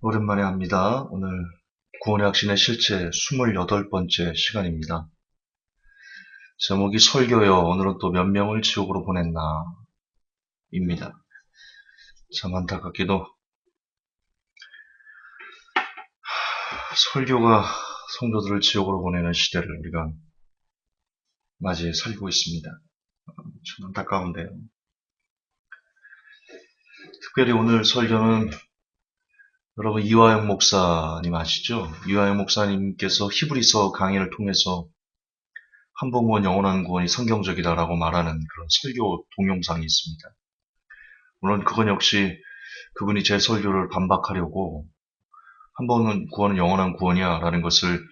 오랜만에 합니다. 오늘 구원의 확신의 실제 28번째 시간입니다. 제목이 설교요. 오늘은 또 몇 명을 지옥으로 보냈나 입니다. 참 안타깝게도 설교가 성도들을 지옥으로 보내는 시대를 우리가 맞이해 살고 있습니다. 참 안타까운데요. 특별히 오늘 설교는 여러분 이화영 목사님 아시죠? 이화영 목사님께서 히브리서 강의를 통해서 한 번 구원 영원한 구원이 성경적이다라고 말하는 그런 설교 동영상이 있습니다. 물론 그건 역시 그분이 제 설교를 반박하려고 한 번은 구원은 영원한 구원이야 라는 것을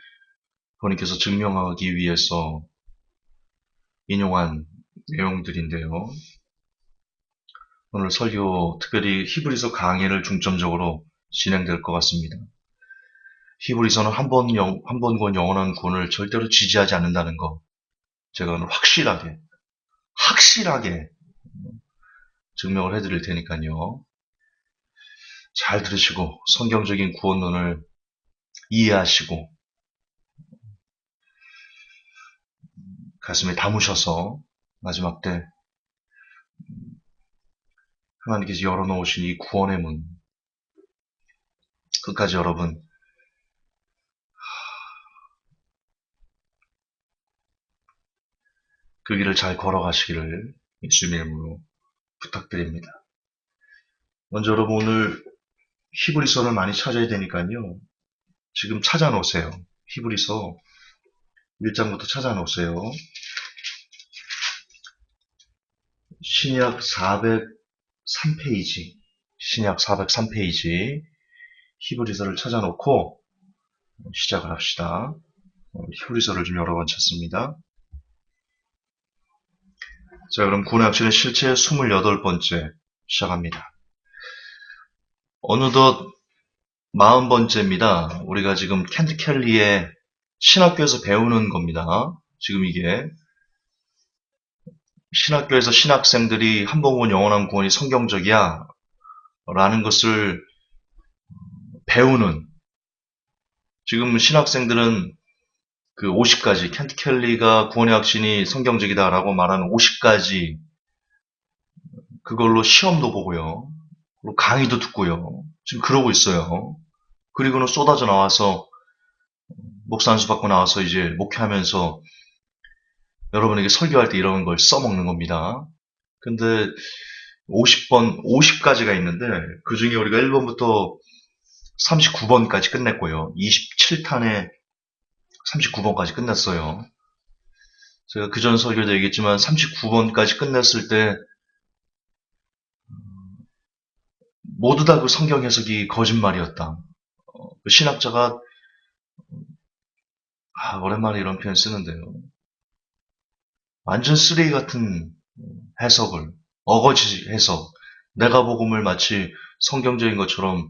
그분께서 증명하기 위해서 인용한 내용들인데요. 오늘 설교 특별히 히브리서 강의를 중점적으로 진행될 것 같습니다. 히브리서는 한 번 구원 영원한 구원을 절대로 지지하지 않는다는 거 제가 오늘 확실하게 증명을 해드릴 테니까요. 잘 들으시고 성경적인 구원론을 이해하시고 가슴에 담으셔서 마지막 때 하나님께서 열어놓으신 이 구원의 문 끝까지 여러분 그 길을 잘 걸어가시기를 예수님의 이름으로 부탁드립니다. 먼저 여러분 오늘 히브리서를 많이 찾아야 되니까요. 지금 찾아놓으세요. 히브리서 1장부터 찾아놓으세요. 신약 403페이지 히브리서를 찾아놓고 시작을 합시다. 히브리서를 좀 여러 번 찾습니다. 자, 그럼 구원의 확신의 실체 28번째 시작합니다. 어느덧 40번째입니다. 우리가 지금 켄트 켈리의 신학교에서 배우는 겁니다. 지금 이게 신학교에서 신학생들이 한 번 본 영원한 구원이 성경적이야 라는 것을 배우는 지금 신학생들은 그 50가지 켄트 켈리가 구원의 확신이 성경적이다 라고 말하는 50가지 그걸로 시험도 보고요. 그리고 강의도 듣고요. 지금 그러고 있어요. 그리고는 쏟아져 나와서 목사 안수 받고 나와서 이제 목회하면서 여러분에게 설교할 때 이런 걸 써먹는 겁니다. 근데 50가지가 있는데 그 중에 우리가 1번부터 39번까지 끝냈고요. 27탄에 39번까지 끝냈어요. 제가 그전 설교도 얘기했지만 39번까지 끝냈을 때 모두 다 그 성경 해석이 거짓말이었다. 그 신학자가 오랜만에 이런 표현 쓰는데요. 완전 쓰레기 같은 해석을 어거지 해석 내가 복음을 마치 성경적인 것처럼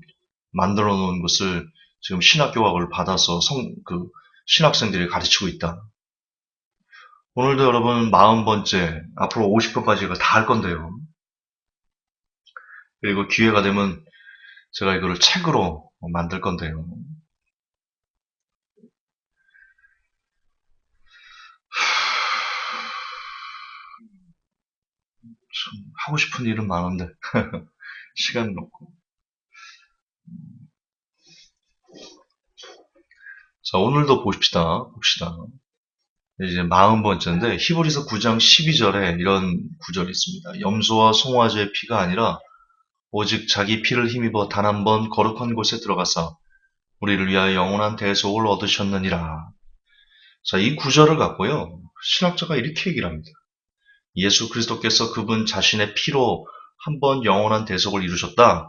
만들어 놓은 것을 지금 신학교학을 받아서 신학생들이 가르치고 있다. 오늘도 여러분 40번째 앞으로 50번까지가 다 할 건데요. 그리고 기회가 되면 제가 이거를 책으로 만들 건데요. 참 하고 싶은 일은 많은데 시간은 없고. 자, 오늘도 봅시다. 이제 40번째인데 히브리서 9장 12절에 이런 구절이 있습니다. 염소와 송아지의 피가 아니라 오직 자기 피를 힘입어 단 한 번 거룩한 곳에 들어가서 우리를 위하여 영원한 대속을 얻으셨느니라. 자, 이 구절을 갖고요. 신학자가 이렇게 얘기를 합니다. 예수 그리스도께서 그분 자신의 피로 한 번 영원한 대속을 이루셨다.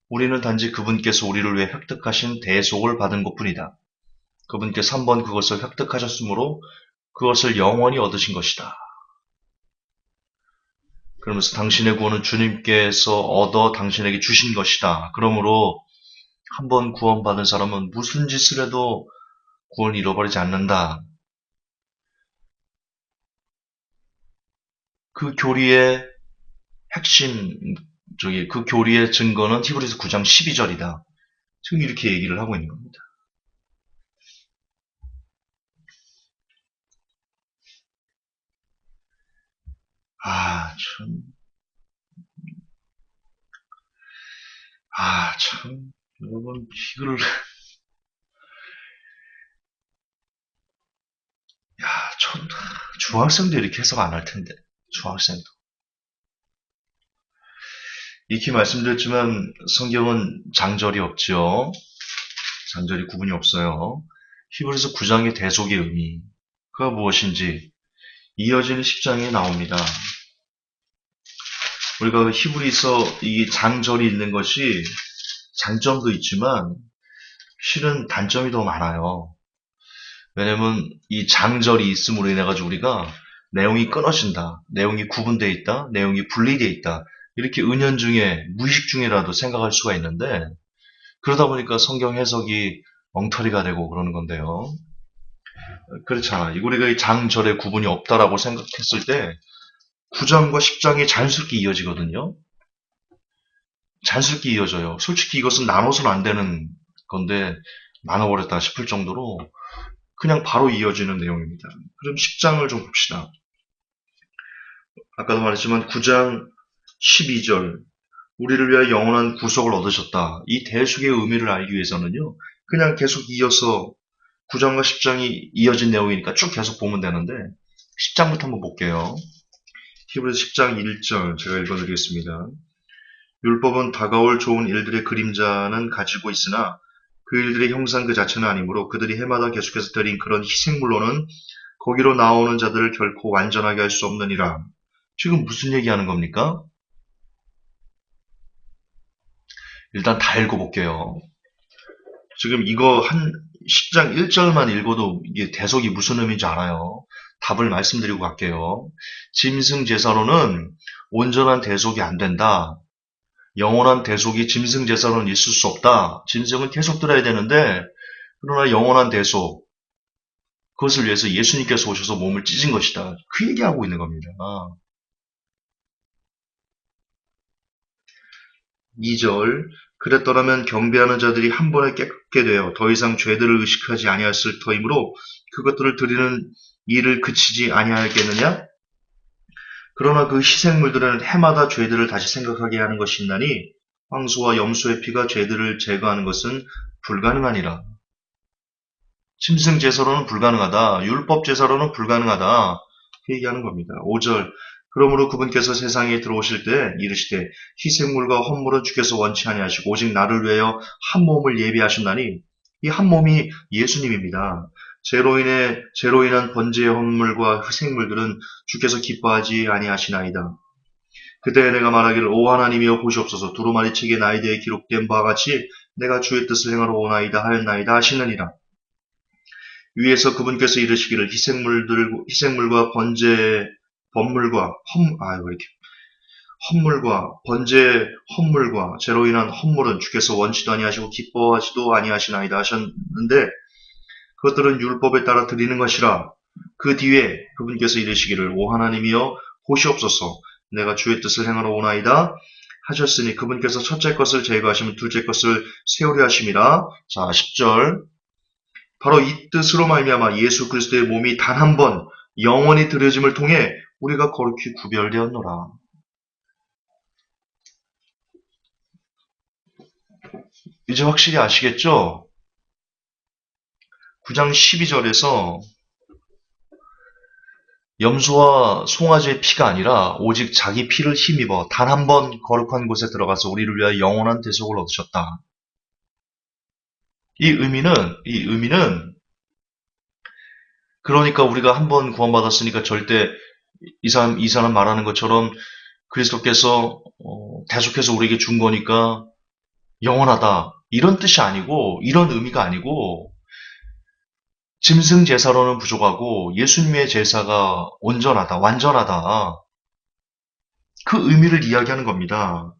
우리는 단지 그분께서 우리를 위해 획득하신 대속을 받은 것뿐이다. 그분께서 한 번 그것을 획득하셨으므로 그것을 영원히 얻으신 것이다. 그러면서 당신의 구원은 주님께서 얻어 당신에게 주신 것이다. 그러므로 한 번 구원받은 사람은 무슨 짓을 해도 구원을 잃어버리지 않는다. 그 교리의 핵심, 그 교리의 증거는 히브리서 9장 12절이다. 지금 이렇게 얘기를 하고 있는 겁니다. 참. 참. 여러분, 이걸, 전, 중학생도 이렇게 해석 안 할 텐데. 중학생도. 익히 말씀드렸지만, 성경은 장절이 없죠. 장절이 구분이 없어요. 히브리서 9장의 대속의 의미가 무엇인지 이어지는 10장에 나옵니다. 우리가 히브리서 이 장절이 있는 것이 장점도 있지만 실은 단점이 더 많아요. 왜냐면 이 장절이 있음으로 인해 가지고 우리가 내용이 끊어진다, 내용이 구분되어 있다, 내용이 분리되어 있다 이렇게 은연중에 무의식 중에라도 생각할 수가 있는데 그러다 보니까 성경 해석이 엉터리가 되고 그러는 건데요. 그렇잖아. 우리가 이 장절의 구분이 없다라고 생각했을 때 9장과 10장이 자연스럽게 이어지거든요. 자연스럽게 이어져요. 솔직히 이것은 나눠서는 안 되는 건데 나눠버렸다 싶을 정도로 그냥 바로 이어지는 내용입니다. 그럼 10장을 좀 봅시다. 아까도 말했지만 9장 12절 우리를 위하여 영원한 구속을 얻으셨다. 이 대속의 의미를 알기 위해서는요. 그냥 계속 이어서 9장과 10장이 이어진 내용이니까 쭉 계속 보면 되는데 10장부터 한번 볼게요. 히브리서 10장 1절 제가 읽어드리겠습니다. 율법은 다가올 좋은 일들의 그림자는 가지고 있으나 그 일들의 형상 그 자체는 아니므로 그들이 해마다 계속해서 드린 그런 희생물로는 거기로 나오는 자들을 결코 완전하게 할 수 없느니라. 지금 무슨 얘기하는 겁니까? 일단 다 읽어볼게요. 지금 이거 한 10장 1절만 읽어도 이게 대속이 무슨 의미인지 알아요. 답을 말씀드리고 갈게요. 짐승 제사로는 온전한 대속이 안 된다. 영원한 대속이 짐승 제사로는 있을 수 없다. 짐승은 계속 들어야 되는데 그러나 영원한 대속 그것을 위해서 예수님께서 오셔서 몸을 찢은 것이다. 그 얘기하고 있는 겁니다. 2절 그랬더라면 경배하는 자들이 한 번에 깨끗게 되어 더 이상 죄들을 의식하지 아니하였을 터이므로 그것들을 드리는 일을 그치지 아니하였겠느냐? 그러나 그 희생물들은 해마다 죄들을 다시 생각하게 하는 것이 있나니 황소와 염소의 피가 죄들을 제거하는 것은 불가능하니라. 짐승 제사로는 불가능하다. 율법 제사로는 불가능하다. 그 얘기하는 겁니다. 5절 그러므로 그분께서 세상에 들어오실 때 이르시되 희생물과 헌물은 주께서 원치 아니하시고 오직 나를 위하여 한 몸을 예비하셨나니 이 한 몸이 예수님입니다. 죄로 인한 번제의 헌물과 희생물들은 주께서 기뻐하지 아니하시나이다. 그때 내가 말하기를 오 하나님이여 보시옵소서 두루마리 책에 나에 대해 기록된 바와 같이 내가 주의 뜻을 행하러 오나이다 하였나이다 하시느니라. 위에서 그분께서 이르시기를 희생물과 헌물과 번제 헌물과 죄로 인한 헌물은 주께서 원치도 아니하시고 기뻐하지도 아니하시나이다 하셨는데 그것들은 율법에 따라 드리는 것이라. 그 뒤에 그분께서 이르시기를 오 하나님이여 보시옵소서 내가 주의 뜻을 행하러 오나이다 하셨으니 그분께서 첫째 것을 제거하시면 둘째 것을 세우려 하심이라. 자 10절 바로 이 뜻으로 말미암아 예수 그리스도의 몸이 단 한 번 영원히 드려짐을 통해 우리가 거룩히 구별되었노라. 이제 확실히 아시겠죠? 9장 12절에서 염소와 송아지의 피가 아니라 오직 자기 피를 힘입어 단 한 번 거룩한 곳에 들어가서 우리를 위하여 영원한 대속을 얻으셨다. 이 의미는 그러니까 우리가 한 번 구원받았으니까 절대 이 사람 말하는 것처럼 그리스도께서 대속해서 우리에게 준 거니까 영원하다. 이런 뜻이 아니고 이런 의미가 아니고 짐승 제사로는 부족하고 예수님의 제사가 온전하다, 완전하다. 그 의미를 이야기하는 겁니다.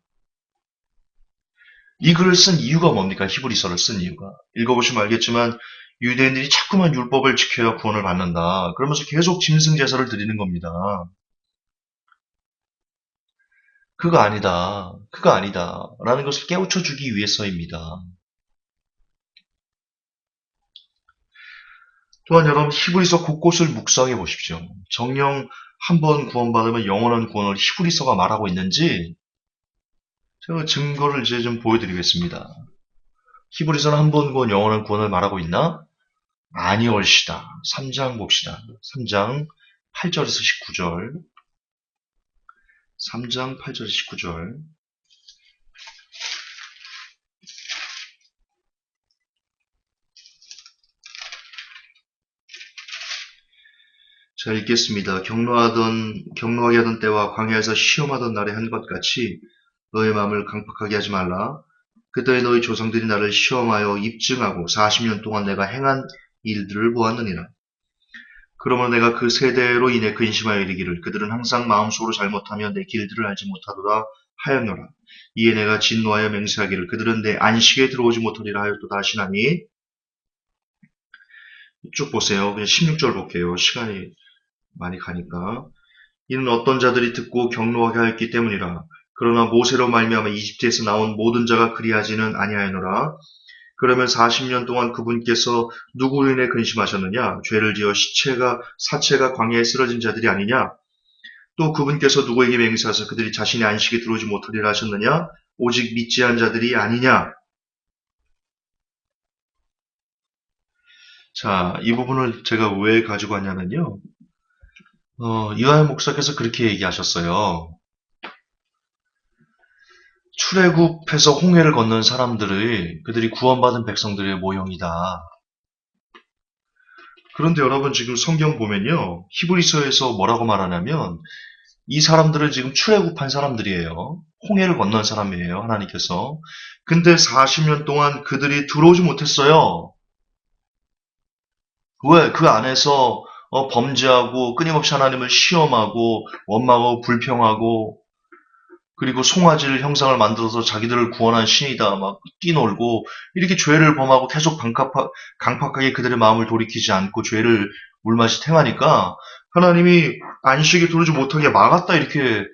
이 글을 쓴 이유가 뭡니까? 히브리서를 쓴 이유가. 읽어보시면 알겠지만 유대인들이 자꾸만 율법을 지켜야 구원을 받는다. 그러면서 계속 짐승 제사를 드리는 겁니다. 그거 아니다. 라는 것을 깨우쳐 주기 위해서입니다. 또한 여러분 히브리서 곳곳을 묵상해 보십시오. 정녕 한 번 구원받으면 영원한 구원을 히브리서가 말하고 있는지 제가 증거를 이제 좀 보여드리겠습니다. 히브리서는 한 번 구원 영원한 구원을 말하고 있나? 아니올시다. 3장 봅시다. 3장 8절에서 19절. 3장 8절 19절. 자, 읽겠습니다. 경노하게 하던 때와 광야에서 시험하던 날에 한 것 같이 너의 마음을 강팍하게 하지 말라. 그때 너희 조상들이 나를 시험하여 입증하고 40년 동안 내가 행한 일들을 보았느니라. 그러므로 내가 그 세대로 인해 근심하여 이르기를 그들은 항상 마음속으로 잘못하며 내 길들을 알지 못하도다 하였노라. 이에 내가 진노하여 맹세하기를 그들은 내 안식에 들어오지 못하리라 하였도다 하시나니. 쭉 보세요. 그냥 16절 볼게요. 시간이 많이 가니까. 이는 어떤 자들이 듣고 경노하게 하였기 때문이라. 그러나 모세로 말미암아 이집트에서 나온 모든 자가 그리하지는 아니하였노라. 그러면 40년 동안 그분께서 누구로 인해 근심하셨느냐? 죄를 지어 사체가 광야에 쓰러진 자들이 아니냐? 또 그분께서 누구에게 맹세하셔서 그들이 자신의 안식에 들어오지 못하리라 하셨느냐? 오직 믿지 않은 자들이 아니냐? 자, 이 부분을 제가 왜 가지고 왔냐면요. 이화여 목사께서 그렇게 얘기하셨어요. 출애굽해서 홍해를 건넌 그들이 구원받은 백성들의 모형이다. 그런데 여러분 지금 성경 보면요. 히브리서에서 뭐라고 말하냐면 이 사람들은 지금 출애굽한 사람들이에요. 홍해를 건넌 사람이에요. 하나님께서. 근데 40년 동안 그들이 들어오지 못했어요. 왜? 그 안에서 범죄하고 끊임없이 하나님을 시험하고 원망하고 불평하고 그리고 송아지를 형상을 만들어서 자기들을 구원한 신이다 막 뛰놀고 이렇게 죄를 범하고 계속 강팍하게 그들의 마음을 돌이키지 않고 죄를 물맛이 행하니까 하나님이 안식에 들어오지 못하게 막았다 이렇게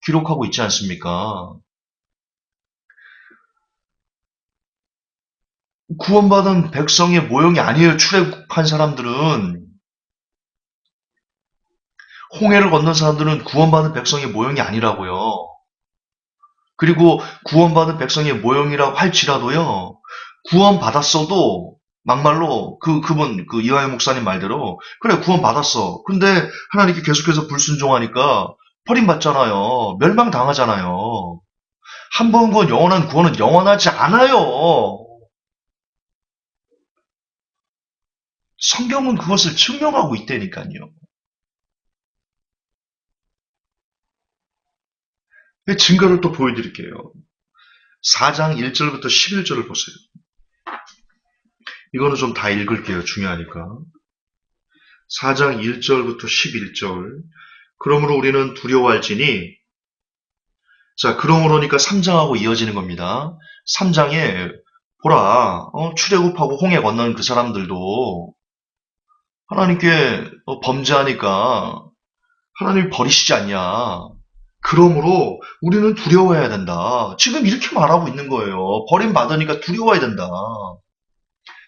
기록하고 있지 않습니까? 구원받은 백성의 모형이 아니에요. 출애굽한 사람들은. 홍해를 건넌 사람들은 구원받은 백성의 모형이 아니라고요. 그리고 구원받은 백성의 모형이라고 할지라도요, 구원받았어도, 막말로, 이화여 목사님 말대로, 그래, 구원받았어. 근데 하나님께 계속해서 불순종하니까 버림받잖아요. 멸망당하잖아요. 한 번 구원, 영원한 구원은 영원하지 않아요. 성경은 그것을 증명하고 있다니까요. 증거를 또 보여드릴게요. 4장 1절부터 11절을 보세요. 이거는 좀 다 읽을게요. 중요하니까. 4장 1절부터 11절. 그러므로 우리는 두려워할지니, 자, 그러므로니까 3장하고 이어지는 겁니다. 3장에, 보라, 출애굽하고 홍해 건넌 그 사람들도 하나님께 범죄하니까 하나님이 버리시지 않냐. 그러므로 우리는 두려워해야 된다. 지금 이렇게 말하고 있는 거예요. 버림받으니까 두려워해야 된다.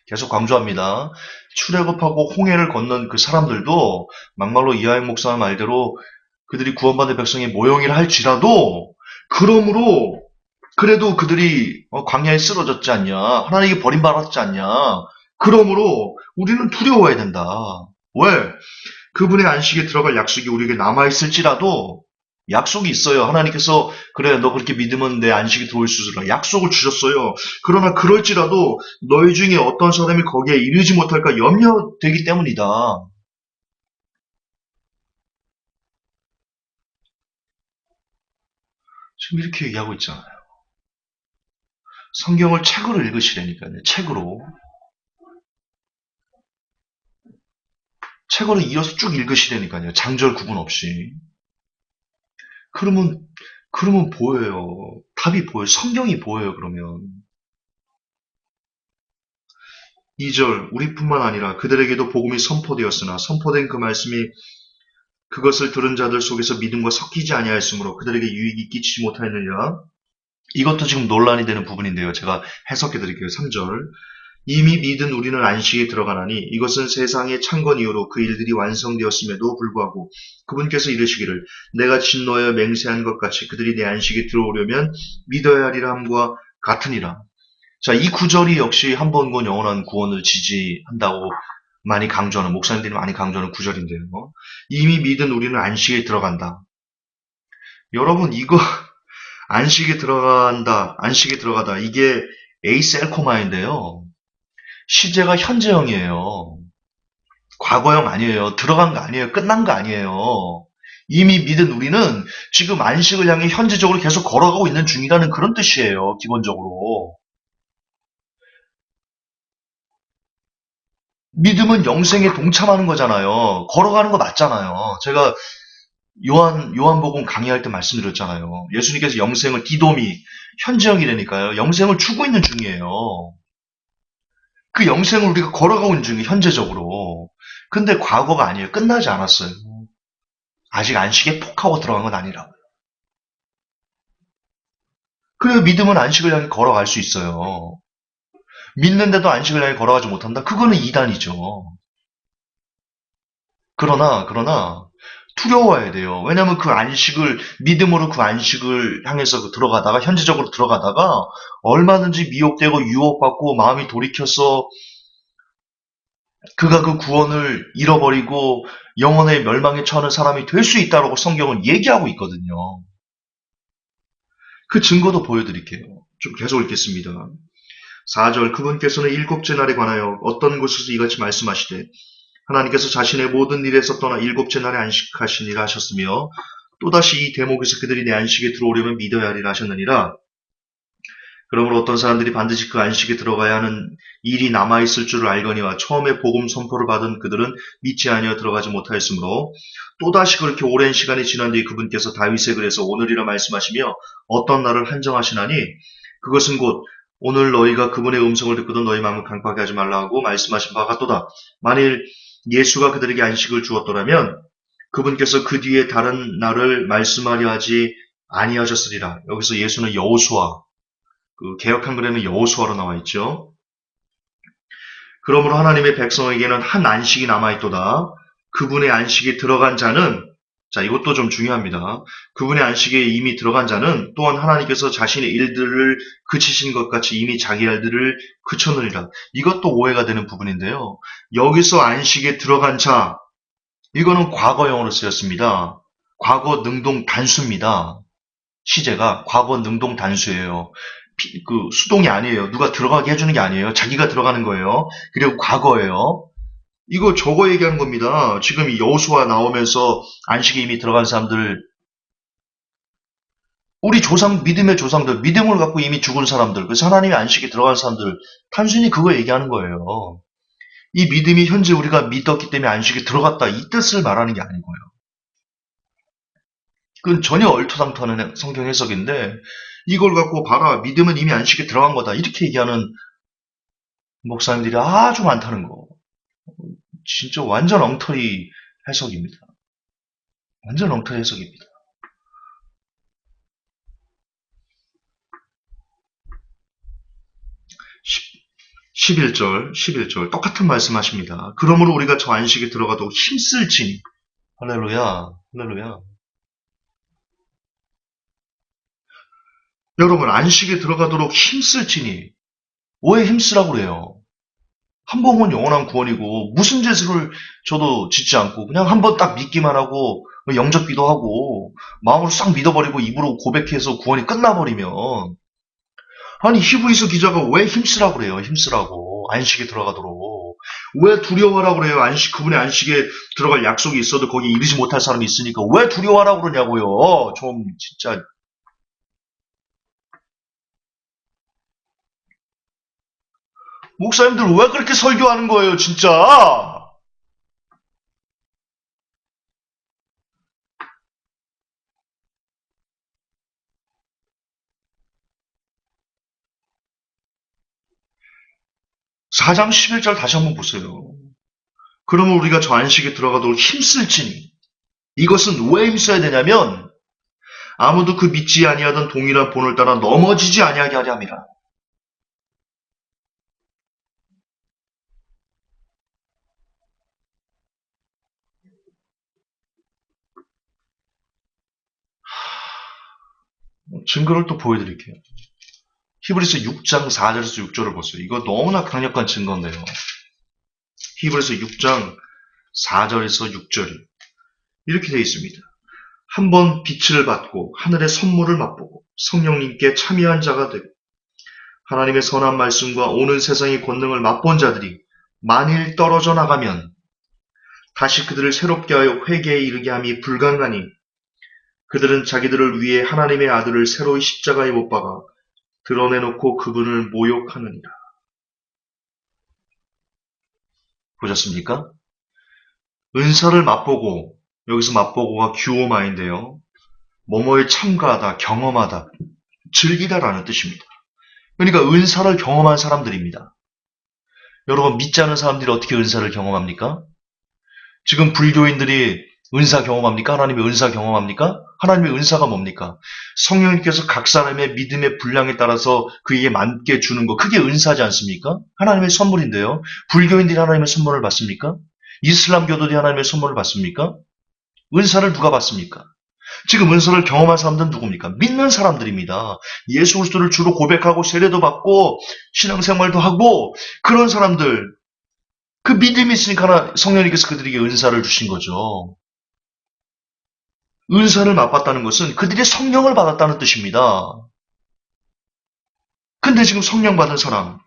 계속 강조합니다. 출애굽하고 홍해를 건넌 그 사람들도 막말로 이하영 목사 말대로 그들이 구원받은 백성의 모형이라 할지라도 그러므로 그래도 그들이 광야에 쓰러졌지 않냐. 하나님께 버림받았지 않냐. 그러므로 우리는 두려워해야 된다. 왜? 그분의 안식에 들어갈 약속이 우리에게 남아있을지라도 약속이 있어요. 하나님께서 그래 너 그렇게 믿으면 내 안식에 들어올 수 있으라 약속을 주셨어요. 그러나 그럴지라도 너희 중에 어떤 사람이 거기에 이르지 못할까 염려되기 때문이다. 지금 이렇게 얘기하고 있잖아요. 성경을 책으로 읽으시라니까요. 책으로 이어서 쭉 읽으시라니까요. 장절 구분 없이. 그러면 보여요. 답이 보여요. 성경이 보여요, 그러면. 2절, 우리뿐만 아니라 그들에게도 복음이 선포되었으나 선포된 그 말씀이 그것을 들은 자들 속에서 믿음과 섞이지 아니하였으므로 그들에게 유익이 끼치지 못하였느니라. 이것도 지금 논란이 되는 부분인데요. 제가 해석해 드릴게요. 3절. 이미 믿은 우리는 안식에 들어가나니 이것은 세상의 창건 이후로 그 일들이 완성되었음에도 불구하고 그분께서 이르시기를 내가 진노하여 맹세한 것 같이 그들이 내 안식에 들어오려면 믿어야 하리라 함과 같으니라. 자, 이 구절이 역시 한 번 본 영원한 구원을 지지한다고 많이 강조하는, 목사님들이 많이 강조하는 구절인데요. 이미 믿은 우리는 안식에 들어간다. 여러분, 이거 안식에 들어간다, 안식에 들어가다, 이게 에이셀코마인데요. 시제가 현재형이에요. 과거형 아니에요. 들어간 거 아니에요. 끝난 거 아니에요. 이미 믿은 우리는 지금 안식을 향해 현재적으로 계속 걸어가고 있는 중이라는 그런 뜻이에요. 기본적으로. 믿음은 영생에 동참하는 거잖아요. 걸어가는 거 맞잖아요. 제가 요한복음 강의할 때 말씀드렸잖아요. 예수님께서 영생을 디도미, 현재형이라니까요. 영생을 주고 있는 중이에요. 그 영생을 우리가 걸어가고 있는 중이에요. 현재적으로. 근데 과거가 아니에요. 끝나지 않았어요. 아직 안식에 폭하고 들어간 건 아니라고요. 그래야 믿음은 안식을 향해 걸어갈 수 있어요. 믿는데도 안식을 향해 걸어가지 못한다? 그거는 이단이죠. 그러나 두려워해야 돼요. 왜냐하면 그 안식을 믿음으로 그 안식을 향해서 들어가다가 현재적으로 들어가다가 얼마든지 미혹되고 유혹받고 마음이 돌이켜서 그가 그 구원을 잃어버리고 영혼의 멸망에 처하는 사람이 될 수 있다고 성경은 얘기하고 있거든요. 그 증거도 보여드릴게요. 좀 계속 읽겠습니다. 4절 그분께서는 일곱째 날에 관하여 어떤 곳에서 이같이 말씀하시되 하나님께서 자신의 모든 일에서 떠나 일곱째 날에 안식하시니라 하셨으며 또다시 이 대목에서 그들이 내 안식에 들어오려면 믿어야 하리라 하셨느니라. 그러므로 어떤 사람들이 반드시 그 안식에 들어가야 하는 일이 남아있을 줄을 알거니와 처음에 복음 선포를 받은 그들은 믿지 아니하여 들어가지 못하였으므로 또다시 그렇게 오랜 시간이 지난 뒤에 그분께서 다윗의 글에서 오늘이라 말씀하시며 어떤 날을 한정하시나니 그것은 곧 오늘 너희가 그분의 음성을 듣거든 너희 마음을 강팍하게 하지 말라 하고 말씀하신 바가 같도다. 만일 예수가 그들에게 안식을 주었더라면 그분께서 그 뒤에 다른 날을 말씀하려 하지 아니하셨으리라. 여기서 예수는 여호수아, 그 개역 한글에는 여호수아로 나와 있죠. 그러므로 하나님의 백성에게는 한 안식이 남아있도다. 그분의 안식에 들어간 자는, 자, 이것도 좀 중요합니다. 그분의 안식에 이미 들어간 자는 또한 하나님께서 자신의 일들을 그치신 것 같이 이미 자기 일들을 그쳤느니라. 이것도 오해가 되는 부분인데요. 여기서 안식에 들어간 자, 이거는 과거형으로 쓰였습니다. 과거 능동 단수입니다. 시제가 과거 능동 단수예요. 그 수동이 아니에요. 누가 들어가게 해주는 게 아니에요. 자기가 들어가는 거예요. 그리고 과거예요. 이거 저거 얘기하는 겁니다. 지금 이 여호수아 나오면서 안식에 이미 들어간 사람들, 우리 조상, 믿음의 조상들, 믿음을 갖고 이미 죽은 사람들, 그래서 하나님의 안식에 들어간 사람들, 단순히 그거 얘기하는 거예요. 이 믿음이 현재 우리가 믿었기 때문에 안식에 들어갔다, 이 뜻을 말하는 게 아니고요. 그건 전혀 얼토당토하는 성경 해석인데, 이걸 갖고 봐라, 믿음은 이미 안식에 들어간 거다, 이렇게 얘기하는 목사님들이 아주 많다는 거. 진짜 완전 엉터리 해석입니다. 완전 엉터리 해석입니다. 11절 똑같은 말씀하십니다. 그러므로 우리가 저 안식에 들어가도 힘쓸지니 할렐루야, 할렐루야. 여러분 안식에 들어가도록 힘쓸지니 왜 힘쓰라고 그래요? 한 번은 영원한 구원이고 무슨 죄를 저도 짓지 않고 그냥 한 번 딱 믿기만 하고 영접기도 하고 마음으로 싹 믿어버리고 입으로 고백해서 구원이 끝나버리면 아니 히브리서 기자가 왜 힘쓰라고 그래요? 힘쓰라고 안식에 들어가도록 왜 두려워하라고 그래요? 그분의 안식에 들어갈 약속이 있어도 거기 이르지 못할 사람이 있으니까 왜 두려워하라고 그러냐고요? 좀 진짜 목사님들 왜 그렇게 설교하는 거예요, 진짜? 4장 11절 다시 한번 보세요. 그러면 우리가 저 안식에 들어가도록 힘쓸지니 이것은 왜 힘써야 되냐면 아무도 그 믿지 아니하던 동일한 본을 따라 넘어지지 아니하게 하려 함이라. 증거를 또 보여드릴게요. 히브리서 6장 4절에서 6절을 보세요. 이거 너무나 강력한 증거인데요. 히브리서 6장 4절에서 6절이 이렇게 되어 있습니다. 한번 빛을 받고 하늘의 선물을 맛보고 성령님께 참여한 자가 되고 하나님의 선한 말씀과 오는 세상의 권능을 맛본 자들이 만일 떨어져 나가면 다시 그들을 새롭게 하여 회개에 이르게 함이 불가능하니 그들은 자기들을 위해 하나님의 아들을 새로이 십자가에 못 박아 드러내놓고 그분을 모욕하느니라. 보셨습니까? 은사를 맛보고, 여기서 맛보고가 규오마인데요. 뭐뭐에 참가하다, 경험하다, 즐기다라는 뜻입니다. 그러니까 은사를 경험한 사람들입니다. 여러분, 믿지 않은 사람들이 어떻게 은사를 경험합니까? 지금 불교인들이 은사 경험합니까? 하나님의 은사 경험합니까? 하나님의 은사가 뭡니까? 성령님께서 각 사람의 믿음의 분량에 따라서 그에게 맞게 주는 거, 그게 은사지 않습니까? 하나님의 선물인데요. 불교인들이 하나님의 선물을 받습니까? 이슬람교도들이 하나님의 선물을 받습니까? 은사를 누가 받습니까? 지금 은사를 경험한 사람들은 누굽니까? 믿는 사람들입니다. 예수 그리스도를 주로 고백하고 세례도 받고 신앙생활도 하고 그런 사람들, 그 믿음이 있으니까 성령님께서 그들에게 은사를 주신 거죠. 은사를 맛봤다는 것은 그들이 성령을 받았다는 뜻입니다. 근데 지금 성령 받은 사람,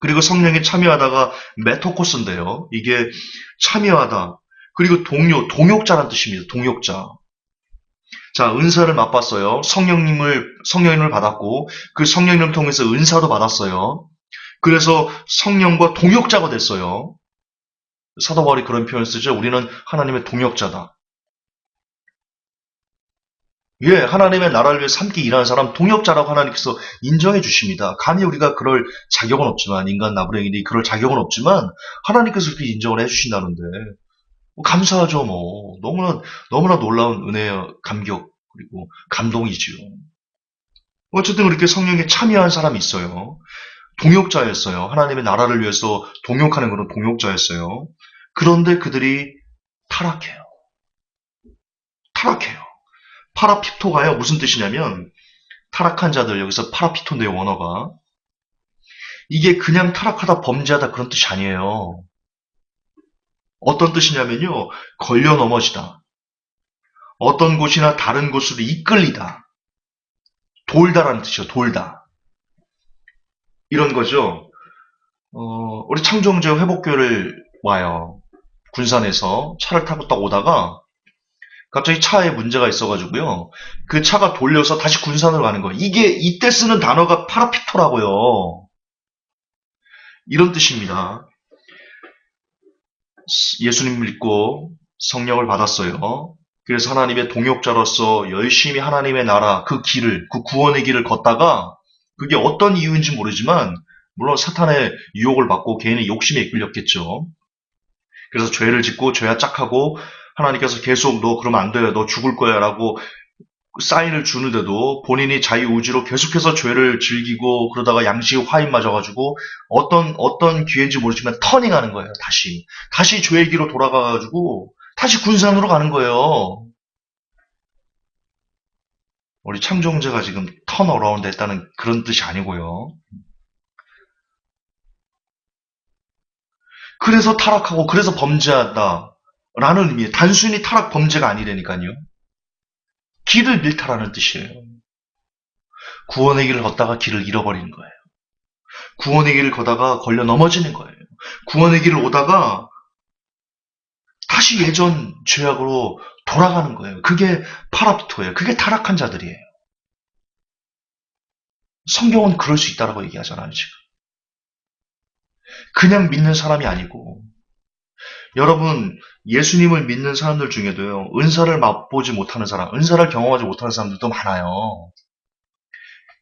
그리고 성령에 참여하다가 메토코스인데요. 이게 참여하다, 그리고 동역자란 뜻입니다. 동역자. 자, 은사를 맛봤어요. 성령님을 받았고, 그 성령님을 통해서 은사도 받았어요. 그래서 성령과 동역자가 됐어요. 사도 바울이 그런 표현을 쓰죠. 우리는 하나님의 동역자다. 예, 하나님의 나라를 위해 함께 일하는 사람 동역자라고 하나님께서 인정해 주십니다. 감히 우리가 그럴 자격은 없지만, 인간 나부랭이들이 그럴 자격은 없지만 하나님께서 그렇게 인정을 해 주신다는데 감사하죠. 뭐 너무나 놀라운 은혜의 감격 그리고 감동이지요. 어쨌든 그렇게 성령에 참여한 사람이 있어요. 동역자였어요. 하나님의 나라를 위해서 동역하는 그런 동역자였어요. 그런데 그들이 타락해요. 파라피토가요. 무슨 뜻이냐면 타락한 자들, 여기서 파라피토인데요. 원어가. 이게 그냥 타락하다 범죄하다 그런 뜻이 아니에요. 어떤 뜻이냐면요. 걸려 넘어지다. 어떤 곳이나 다른 곳으로 이끌리다. 돌다라는 뜻이요. 돌다. 이런 거죠. 우리 창조경제 회복교를 와요. 군산에서 차를 타고 딱 오다가 갑자기 차에 문제가 있어가지고요. 그 차가 돌려서 다시 군산으로 가는 거예요. 이게 이때 쓰는 단어가 파라피토라고요. 이런 뜻입니다. 예수님 믿고 성령을 받았어요. 그래서 하나님의 동역자로서 열심히 하나님의 나라 그 길을, 그 구원의 길을 걷다가 그게 어떤 이유인지 모르지만 물론 사탄의 유혹을 받고 개인의 욕심에 이끌렸겠죠. 그래서 죄를 짓고 죄야 짝하고 하나님께서 계속 너 그러면 안 돼요. 너 죽을 거야 라고 사인을 주는데도 본인이 자유의지로 계속해서 죄를 즐기고 그러다가 양식에 화인 맞아가지고 어떤 기회인지 모르지만 터닝하는 거예요. 다시 죄의 길로 돌아가가지고 다시 군산으로 가는 거예요. 우리 창조경제가 지금 턴 어라운드 했다는 그런 뜻이 아니고요. 그래서 타락하고 그래서 범죄한다 라는 의미예요. 단순히 타락 범죄가 아니라니까요. 길을 잃다라는 뜻이에요. 구원의 길을 걷다가 길을 잃어버리는 거예요. 구원의 길을 걷다가 걸려 넘어지는 거예요. 구원의 길을 오다가 다시 예전 죄악으로 돌아가는 거예요. 그게 파라피토예요. 그게 타락한 자들이에요. 성경은 그럴 수 있다라고 얘기하잖아요, 지금. 그냥 믿는 사람이 아니고 여러분 예수님을 믿는 사람들 중에도요. 은사를 맛보지 못하는 사람, 은사를 경험하지 못하는 사람들도 많아요.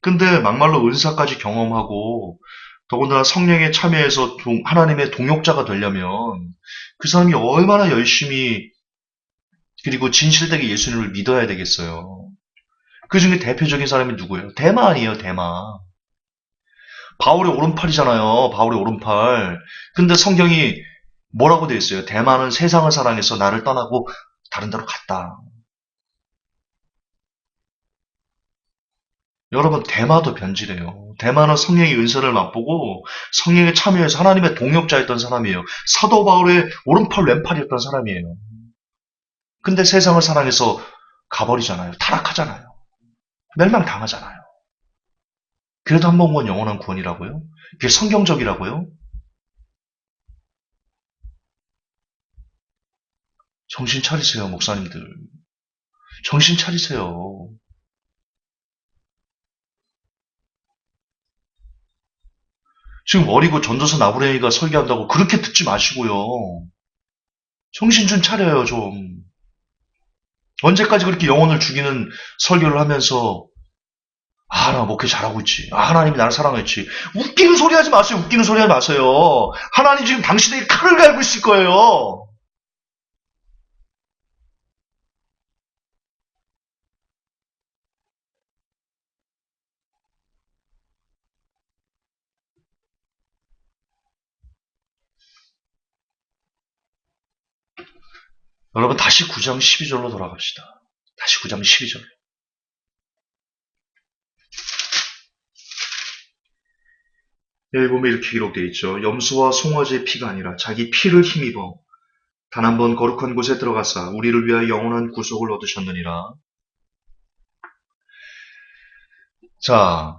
근데 막말로 은사까지 경험하고 더군다나 성령에 참여해서 하나님의 동역자가 되려면 그 사람이 얼마나 열심히 그리고 진실되게 예수님을 믿어야 되겠어요. 그 중에 대표적인 사람이 누구예요? 데마 아니에요, 데마. 바울의 오른팔이잖아요. 바울의 오른팔. 근데 성경이 뭐라고 되어 있어요? 데마는 세상을 사랑해서 나를 떠나고 다른 데로 갔다. 여러분, 대마도 변질해요. 대마는 성령의 은사를 맛보고 성령에 참여해서 하나님의 동역자였던 사람이에요. 사도 바울의 오른팔 왼팔이었던 사람이에요. 근데 세상을 사랑해서 가버리잖아요. 타락하잖아요. 멸망당하잖아요. 그래도 한 번 구원 영원한 구원이라고요? 그게 성경적이라고요? 정신 차리세요, 목사님들. 정신 차리세요. 지금 어리고 전도서 나부레이가 설교한다고 그렇게 듣지 마시고요. 정신 좀 차려요, 좀. 언제까지 그렇게 영혼을 죽이는 설교를 하면서 나 목회 잘하고 있지. 하나님이 나를 사랑했지. 웃기는 소리 하지 마세요. 웃기는 소리 하지 마세요. 하나님 지금 당신에게 칼을 갈고 있을 거예요. 여러분 다시 9장 12절로 돌아갑시다. 다시 9장 12절. 여기 보면 이렇게 기록되어 있죠. 염소와 송아지의 피가 아니라 자기 피를 힘입어 단 한 번 거룩한 곳에 들어가사 우리를 위하여 영원한 구속을 얻으셨느니라. 자,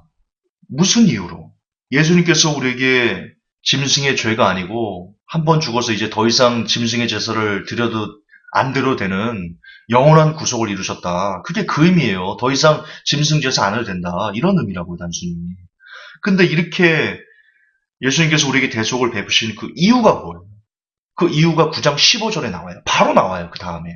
무슨 이유로? 예수님께서 우리에게 짐승의 죄가 아니고 한 번 죽어서 이제 더 이상 짐승의 제사를 드려도 안 드려도 되는 영원한 구속을 이루셨다. 그게 그 의미예요. 더 이상 짐승 제사 안 해도 된다. 이런 의미라고요, 단순히. 근데 이렇게 예수님께서 우리에게 대속을 베푸신 그 이유가 뭐예요? 그 이유가 9장 15절에 나와요. 바로 나와요, 그 다음에.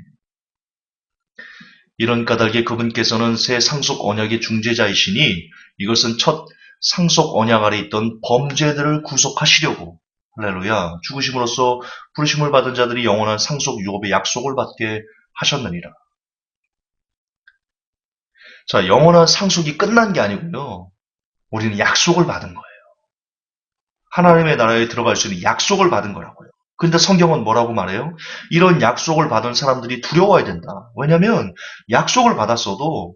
이런 까닭에 그분께서는 새 상속 언약의 중재자이시니 이것은 첫 상속 언약 아래 있던 범죄들을 구속하시려고 할렐루야 죽으심으로써 부르심을 받은 자들이 영원한 상속 유업의 약속을 받게 하셨느니라. 자, 영원한 상속이 끝난 게 아니고요. 우리는 약속을 받은 거예요. 하나님의 나라에 들어갈 수 있는 약속을 받은 거라고요. 근데 성경은 뭐라고 말해요? 이런 약속을 받은 사람들이 두려워야 된다. 왜냐하면 약속을 받았어도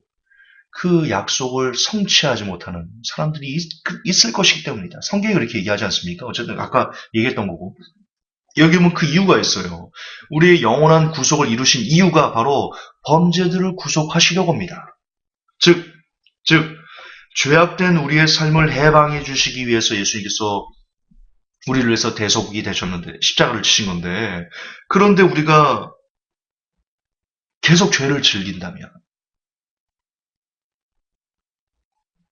그 약속을 성취하지 못하는 사람들이 있을 것이기 때문이다. 성경이 그렇게 얘기하지 않습니까? 어쨌든 아까 얘기했던 거고. 여기 보면 그 이유가 있어요. 우리의 영원한 구속을 이루신 이유가 바로 범죄들을 구속하시려고 합니다. 즉, 즉, 죄악된 우리의 삶을 해방해 주시기 위해서 예수님께서 우리를 위해서 대속이 되셨는데, 십자가를 지신 건데, 그런데 우리가 계속 죄를 즐긴다면,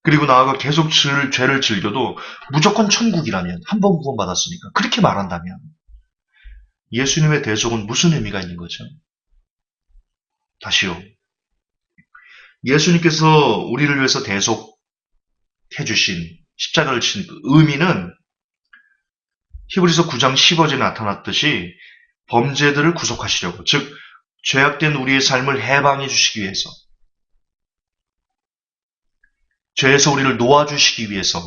그리고 나아가 계속 죄를 즐겨도 무조건 천국이라면, 한 번 구원받았으니까, 그렇게 말한다면, 예수님의 대속은 무슨 의미가 있는 거죠? 다시요. 예수님께서 우리를 위해서 대속해 주신, 십자가를 친 그 의미는 히브리서 9장 15절에 나타났듯이 범죄들을 구속하시려고, 즉 죄악된 우리의 삶을 해방해 주시기 위해서, 죄에서 우리를 놓아주시기 위해서,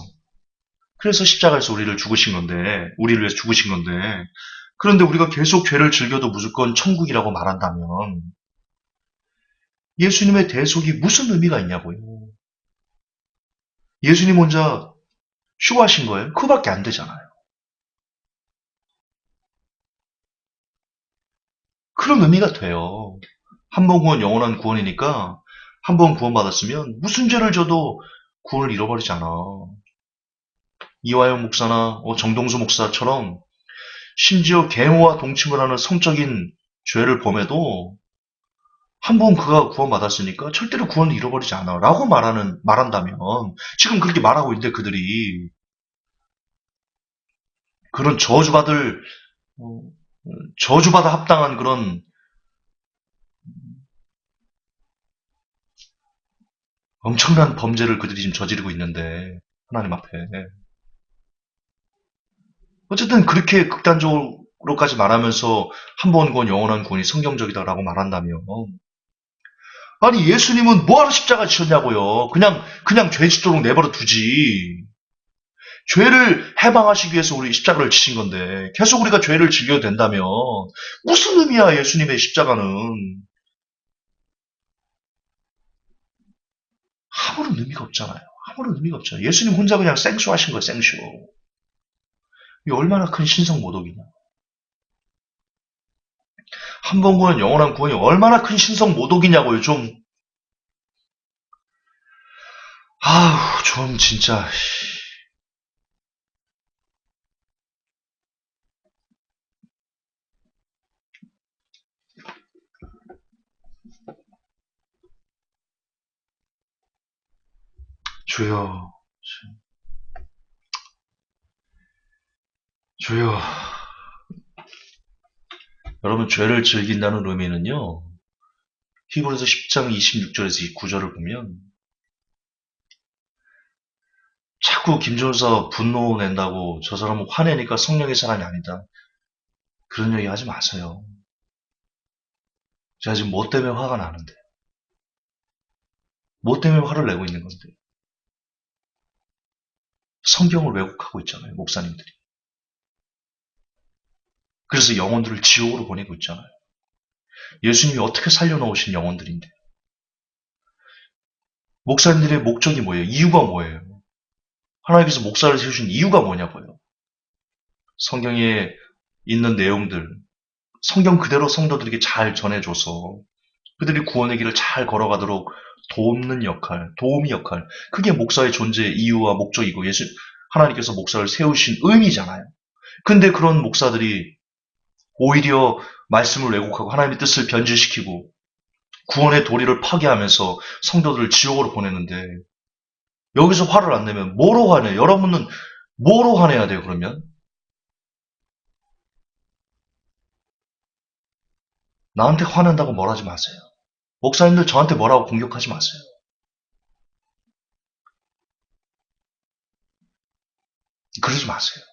그래서 십자가에서 우리를 죽으신 건데, 우리를 위해서 죽으신 건데, 그런데 우리가 계속 죄를 즐겨도 무조건 천국이라고 말한다면 예수님의 대속이 무슨 의미가 있냐고요. 예수님 혼자 쇼하신 거예요? 그거밖에 안 되잖아요. 그런 의미가 돼요. 한 번 구원 영원한 구원이니까 한 번 구원받았으면 무슨 죄를 져도 구원을 잃어버리잖아. 이화영 목사나 정동수 목사처럼 심지어 계모와 동침을 하는 성적인 죄를 범해도 한 번 그가 구원받았으니까 절대로 구원을 잃어버리지 않아. 라고 말한다면, 지금 그렇게 말하고 있는데 그들이 그런 어, 저주받아 합당한 그런 엄청난 범죄를 그들이 지금 저지르고 있는데, 하나님 앞에. 어쨌든 그렇게 극단적으로까지 말하면서 한 번 구원 영원한 구원이 성경적이다라고 말한다면, 아니 예수님은 뭐하러 십자가 지셨냐고요. 그냥 죄 짓도록 내버려 두지. 죄를 해방하시기 위해서 우리 십자가를 지신 건데 계속 우리가 죄를 즐겨도 된다면 무슨 의미야 예수님의 십자가는. 아무런 의미가 없잖아요. 아무런 의미가 없죠. 예수님 혼자 그냥 생쇼하신 거예요, 생쇼. 이게 얼마나 큰 신성 모독이냐. 한 번 구원, 영원한 구원이 얼마나 큰 신성 모독이냐고요, 좀. 아우, 좀 진짜. 주여, 주여. 여러분, 죄를 즐긴다는 의미는요, 히브리서 10장 26절에서 이 구절을 보면, 자꾸 김종서 분노 낸다고 저 사람은 화내니까 성령의 사람이 아니다. 그런 얘기 하지 마세요. 제가 지금 뭐 때문에 화가 나는데. 뭐 때문에 화를 내고 있는 건데. 성경을 왜곡하고 있잖아요, 목사님들이. 그래서 영혼들을 지옥으로 보내고 있잖아요. 예수님이 어떻게 살려놓으신 영혼들인데. 목사님들의 목적이 뭐예요? 이유가 뭐예요? 하나님께서 목사를 세우신 이유가 뭐냐고요? 성경에 있는 내용들, 성경 그대로 성도들에게 잘 전해줘서 그들이 구원의 길을 잘 걸어가도록 돕는 역할, 도우미 역할, 그게 목사의 존재 이유와 목적이고 하나님께서 목사를 세우신 의미잖아요. 근데 그런 목사들이 오히려 말씀을 왜곡하고 하나님의 뜻을 변질시키고 구원의 도리를 파괴하면서 성도들을 지옥으로 보내는데 여기서 화를 안 내면 뭐로 화내요? 여러분은 뭐로 화내야 돼요, 그러면? 나한테 화낸다고 뭘 하지 마세요. 목사님들 저한테 뭐라고 공격하지 마세요. 그러지 마세요.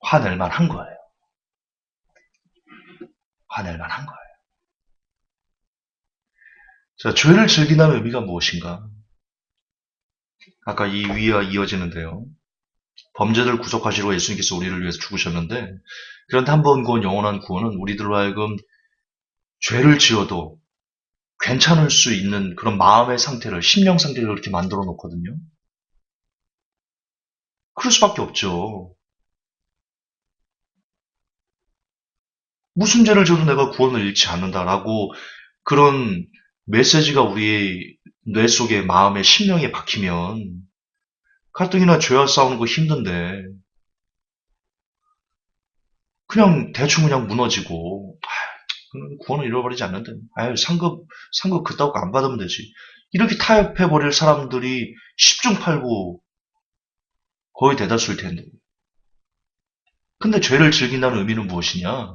화낼만 한 거예요. 화낼만 한 거예요. 자, 죄를 즐긴다는 의미가 무엇인가? 아까 이 위와 이어지는데요. 범죄를 구속하시러 예수님께서 우리를 위해서 죽으셨는데, 그런데 한 번 구원, 영원한 구원은 우리들로 하여금 죄를 지어도 괜찮을 수 있는 그런 마음의 상태를, 심령 상태를 그렇게 만들어 놓거든요. 그럴 수밖에 없죠. 무슨 죄를 지어도 내가 구원을 잃지 않는다라고 그런 메시지가 우리의 뇌 속에 마음에 심령에 박히면 가뜩이나 죄와 싸우는 거 힘든데 그냥 대충 그냥 무너지고 구원을 잃어버리지 않는데 아유 상급 그따고 안 받으면 되지 이렇게 타협해버릴 사람들이 10중 8구 거의 대다수일 텐데 근데 죄를 즐긴다는 의미는 무엇이냐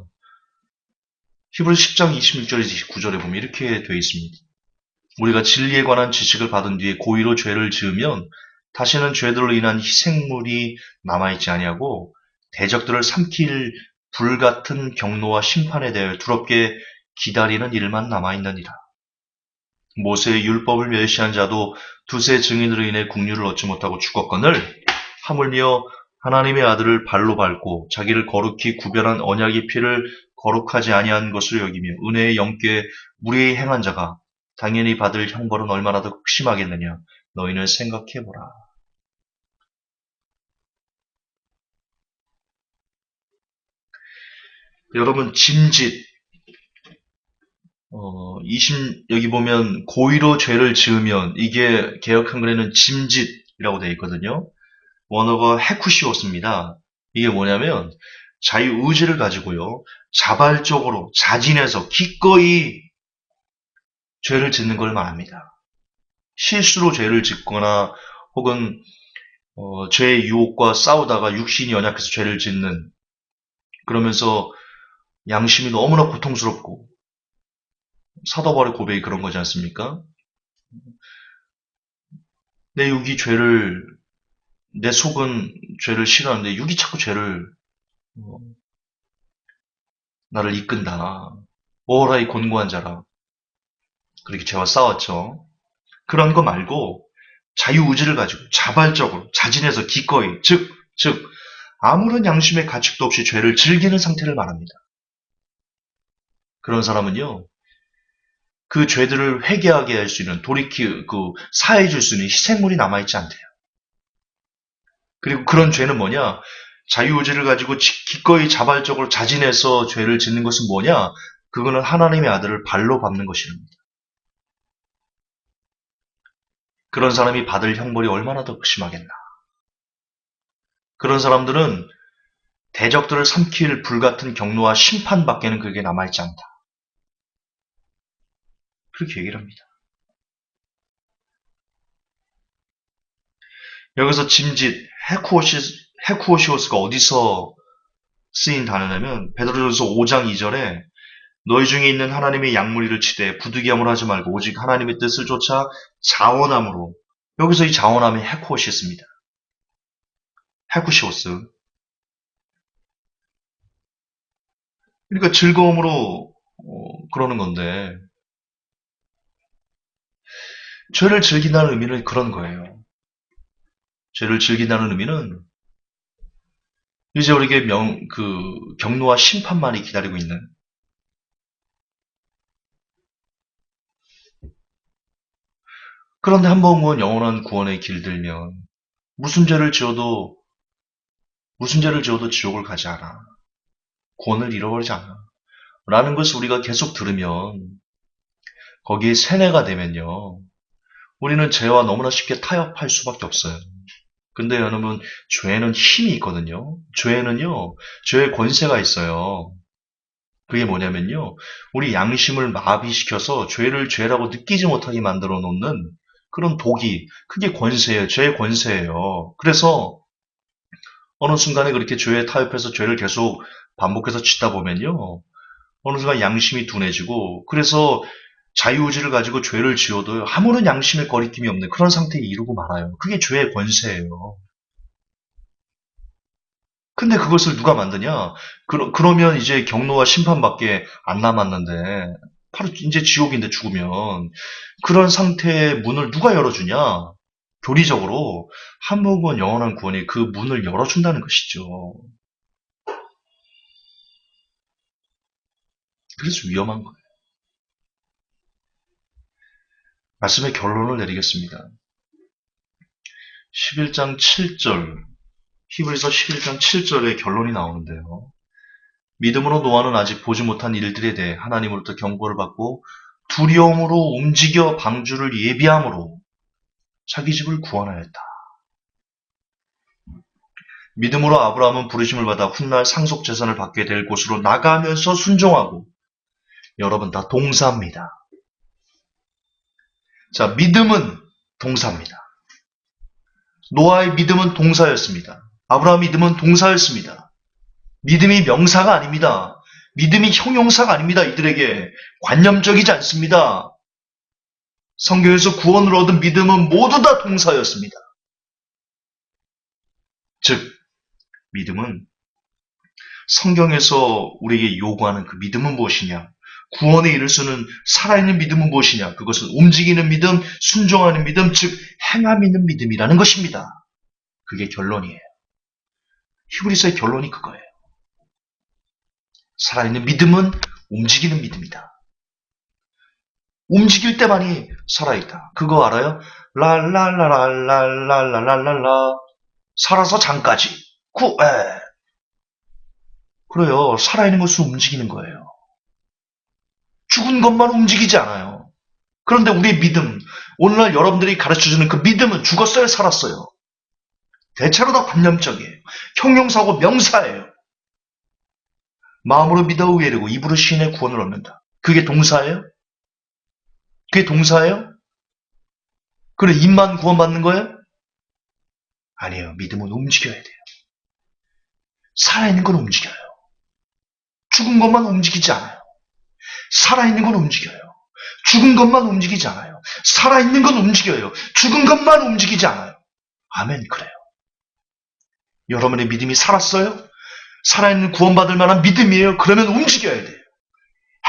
히브리 10장 26절에서 29절에 보면 이렇게 되어 있습니다. 우리가 진리에 관한 지식을 받은 뒤에 고의로 죄를 지으면 다시는 죄들로 인한 희생물이 남아있지 아니하고 대적들을 삼킬 불같은 경노와 심판에 대하여 두렵게 기다리는 일만 남아있느니라. 모세의 율법을 멸시한 자도 두세 증인으로 인해 국류를 얻지 못하고 죽었거늘 하물며 하나님의 아들을 발로 밟고 자기를 거룩히 구별한 언약의 피를 거룩하지 아니한 것을 여기며 은혜의 영께 무리에 행한 자가 당연히 받을 형벌은 얼마나 더 극심하겠느냐. 너희는 생각해보라. 여러분 짐짓 여기 보면 고의로 죄를 지으면 이게 개역 한글에는 짐짓이라고 되어 있거든요. 원어가 헤쿠시오스입니다. 이게 뭐냐면 자유의지를 가지고요. 자발적으로 자진해서 기꺼이 죄를 짓는 걸 말합니다. 실수로 죄를 짓거나 혹은 죄의 유혹과 싸우다가 육신이 연약해서 죄를 짓는 그러면서 양심이 너무나 고통스럽고 사도바울의 고백이 그런 거지 않습니까? 내 육이 죄를 내 속은 죄를 싫어하는데 육이 자꾸 죄를 나를 이끈다. 오라 이 곤고한 자라. 그렇게 죄와 싸웠죠. 그런 거 말고 자유의지를 가지고 자발적으로 자진해서 기꺼이 즉 아무런 양심의 가책도 없이 죄를 즐기는 상태를 말합니다. 그런 사람은요. 그 죄들을 회개하게 할 수 있는 사해해 줄 수 있는 희생물이 남아있지 않대요. 그리고 그런 죄는 뭐냐? 자유의지를 가지고 기꺼이 자발적으로 자진해서 죄를 짓는 것은 뭐냐? 그거는 하나님의 아들을 발로 밟는 것이랍니다. 그런 사람이 받을 형벌이 얼마나 더 극심하겠나. 그런 사람들은 대적들을 삼킬 불같은 경로와 심판밖에는 그게 남아있지 않다. 그렇게 얘기를 합니다. 여기서 짐짓, 헤쿠오시오스가 어디서 쓰인 단어냐면 베드로전서 5장 2절에 너희 중에 있는 하나님의 양무리를 치되 부득이함으로 하지 말고 오직 하나님의 뜻을 쫓아 자원함으로. 여기서 이 자원함이 헤쿠오시스입니다. 헤쿠시오스. 그러니까 즐거움으로 그러는 건데 죄를 즐긴다는 의미는 그런 거예요. 죄를 즐긴다는 의미는 이제 우리에게 경로와 심판만이 기다리고 있는. 그런데 한번 영원한 구원의 길 들면 무슨 죄를 지어도 지옥을 가지 않아. 구원을 잃어버리지 않아. 라는 것을 우리가 계속 들으면 거기에 세뇌가 되면요. 우리는 죄와 너무나 쉽게 타협할 수밖에 없어요. 근데 여러분, 죄에는 힘이 있거든요. 죄의 권세가 있어요. 그게 뭐냐면요. 우리 양심을 마비시켜서 죄를 죄라고 느끼지 못하게 만들어 놓는 그런 독이, 그게 권세예요. 죄의 권세예요. 그래서 어느 순간에 그렇게 죄에 타협해서 죄를 계속 반복해서 짓다 보면요. 어느 순간 양심이 둔해지고, 그래서 자유의지를 가지고 죄를 지어도 아무런 양심의 거리낌이 없는 그런 상태에 이르고 말아요. 그게 죄의 권세예요. 근데 그것을 누가 만드냐? 그러면 이제 경로와 심판밖에 안 남았는데, 바로 이제 지옥인데 죽으면, 그런 상태의 문을 누가 열어주냐? 교리적으로 한국은 영원한 구원이 그 문을 열어준다는 것이죠. 그래서 위험한 거예요. 말씀의 결론을 내리겠습니다. 11장 7절, 히브리서 11장 7절의 결론이 나오는데요. 믿음으로 노아는 아직 보지 못한 일들에 대해 하나님으로부터 경고를 받고 두려움으로 움직여 방주를 예비함으로 자기 집을 구원하였다. 믿음으로 아브라함은 부르심을 받아 훗날 상속재산을 받게 될 곳으로 나가면서 순종하고. 여러분 다 동사입니다. 자, 믿음은 동사입니다. 노아의 믿음은 동사였습니다. 아브라함의 믿음은 동사였습니다. 믿음이 명사가 아닙니다. 믿음이 형용사가 아닙니다. 이들에게 관념적이지 않습니다. 성경에서 구원을 얻은 믿음은 모두 다 동사였습니다. 즉, 믿음은 성경에서 우리에게 요구하는 그 믿음은 무엇이냐? 구원에 이를 수 있는 살아있는 믿음은 무엇이냐? 그것은 움직이는 믿음, 순종하는 믿음, 즉 행함 있는 믿음이라는 것입니다. 그게 결론이에요. 히브리서의 결론이 그거예요. 살아있는 믿음은 움직이는 믿음이다. 움직일 때만이 살아있다. 그거 알아요? 랄랄랄랄랄랄랄랄라 살아서 장까지. 그래요. 살아있는 것은 움직이는 거예요. 죽은 것만 움직이지 않아요. 그런데 우리의 믿음, 오늘날 여러분들이 가르쳐주는 그 믿음은 죽었어요, 살았어요? 대체로 다 관념적이에요. 형용사고 명사예요. 마음으로 믿어 의에 이르고 입으로 시인해 구원을 얻는다. 그게 동사예요? 그게 동사예요? 그래, 입만 구원받는 거예요? 아니에요. 믿음은 움직여야 돼요. 살아있는 건 움직여요. 죽은 것만 움직이지 않아요. 살아있는 건 움직여요. 죽은 것만 움직이지 않아요. 살아있는 건 움직여요. 죽은 것만 움직이지 않아요. 아멘, 그래요. 여러분의 믿음이 살았어요? 살아있는 구원받을 만한 믿음이에요? 그러면 움직여야 돼요.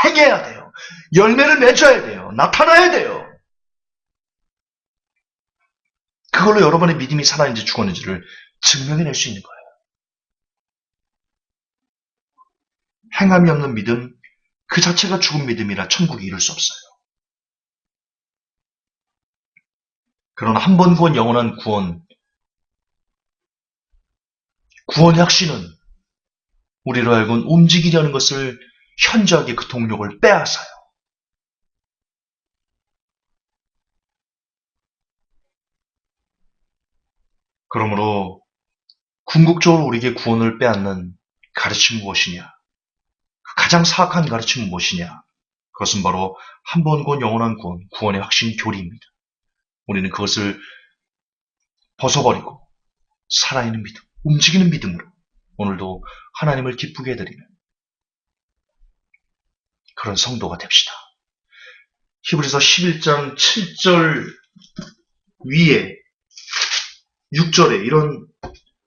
행해야 돼요. 열매를 맺어야 돼요. 나타나야 돼요. 그걸로 여러분의 믿음이 살아있는지 죽었는지를 증명해낼 수 있는 거예요. 행함이 없는 믿음, 그 자체가 죽은 믿음이라 천국에 이룰 수 없어요. 그러나 한 번 구원, 영원한 구원의 확신은 우리로 하여금 움직이려는 것을 현저하게 그 동력을 빼앗아요. 그러므로 궁극적으로 우리에게 구원을 빼앗는 가르침은 무엇이냐? 가장 사악한 가르침은 무엇이냐? 그것은 바로 한 번 구원, 영원한 구원의 확신 교리입니다. 우리는 그것을 벗어버리고 살아있는 믿음, 움직이는 믿음으로 오늘도 하나님을 기쁘게 해드리는 그런 성도가 됩시다. 히브리서 11장 7절 위에 6절에 이런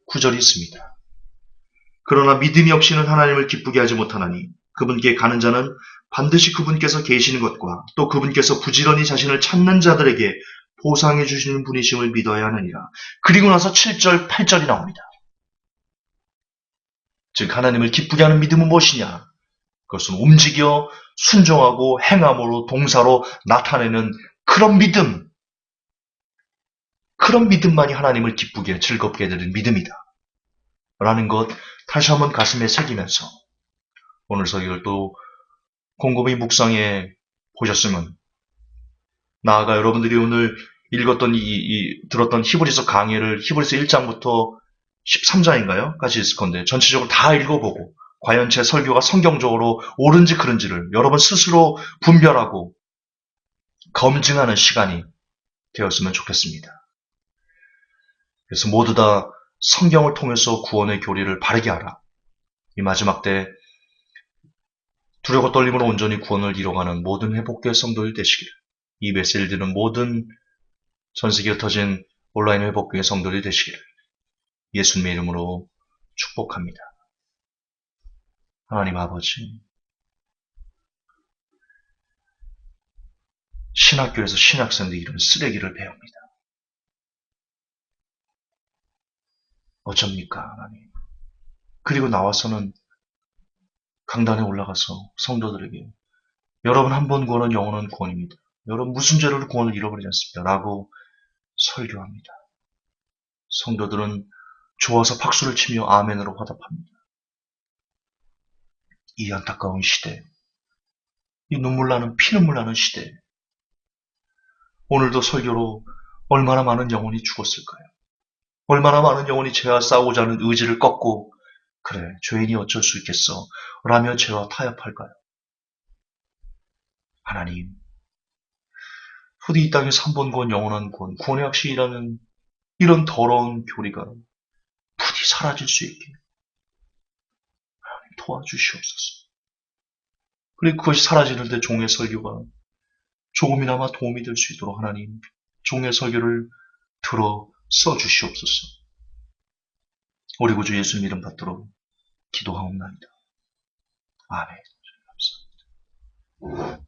구절이 있습니다. 그러나 믿음이 없이는 하나님을 기쁘게 하지 못하나니 그분께 가는 자는 반드시 그분께서 계시는 것과 또 그분께서 부지런히 자신을 찾는 자들에게 보상해 주시는 분이심을 믿어야 하느니라. 그리고 나서 7절, 8절이 나옵니다. 즉 하나님을 기쁘게 하는 믿음은 무엇이냐? 그것은 움직여 순종하고 행함으로 동사로 나타내는 그런 믿음. 그런 믿음만이 하나님을 기쁘게 즐겁게 해드리는 믿음이다. 라는 것 다시 한번 가슴에 새기면서 오늘 설교를 또 곰곰이 묵상해 보셨으면 나아가 여러분들이 오늘 읽었던 들었던 히브리서 강의를 히브리서 1장부터 13장인가요? 까지 있을 건데 전체적으로 다 읽어보고 과연 제 설교가 성경적으로 옳은지 그른지를 여러분 스스로 분별하고 검증하는 시간이 되었으면 좋겠습니다. 그래서 모두 다 성경을 통해서 구원의 교리를 바르게 하라. 이 마지막 때 두려워 떨림으로 온전히 구원을 이뤄가는 모든 회복교회 성도들 되시기를, 이 메시지를 듣는 모든 전 세계에 흩어진 온라인 회복교회 성도들이 되시기를 예수님의 이름으로 축복합니다. 하나님 아버지, 신학교에서 신학생들이 이런 쓰레기를 배웁니다. 어쩝니까, 하나님. 그리고 나와서는 강단에 올라가서 성도들에게 여러분 한 번 구원은 영원한 구원입니다. 여러분 무슨 죄로 구원을 잃어버리지 않습니다. 라고 설교합니다. 성도들은 좋아서 박수를 치며 아멘으로 화답합니다. 이 안타까운 시대, 이 눈물 나는 피눈물 나는 시대, 오늘도 설교로 얼마나 많은 영혼이 죽었을까요? 얼마나 많은 영혼이 죄와 싸우고자 하는 의지를 꺾고 그래 죄인이 어쩔 수 있겠어 라며 죄와 타협할까요? 하나님, 부디 이 땅에 3번 구원, 영원한 구원, 구원의 확신이라는 이런 더러운 교리가 부디 사라질 수 있게 하나님 도와주시옵소서. 그리고 그것이 사라지는 데 종의 설교가 조금이나마 도움이 될 수 있도록 하나님 종의 설교를 들어 써주시옵소서. 우리 구주 예수님 이름 받도록 기도하옵나이다. 아멘. 감사합니다.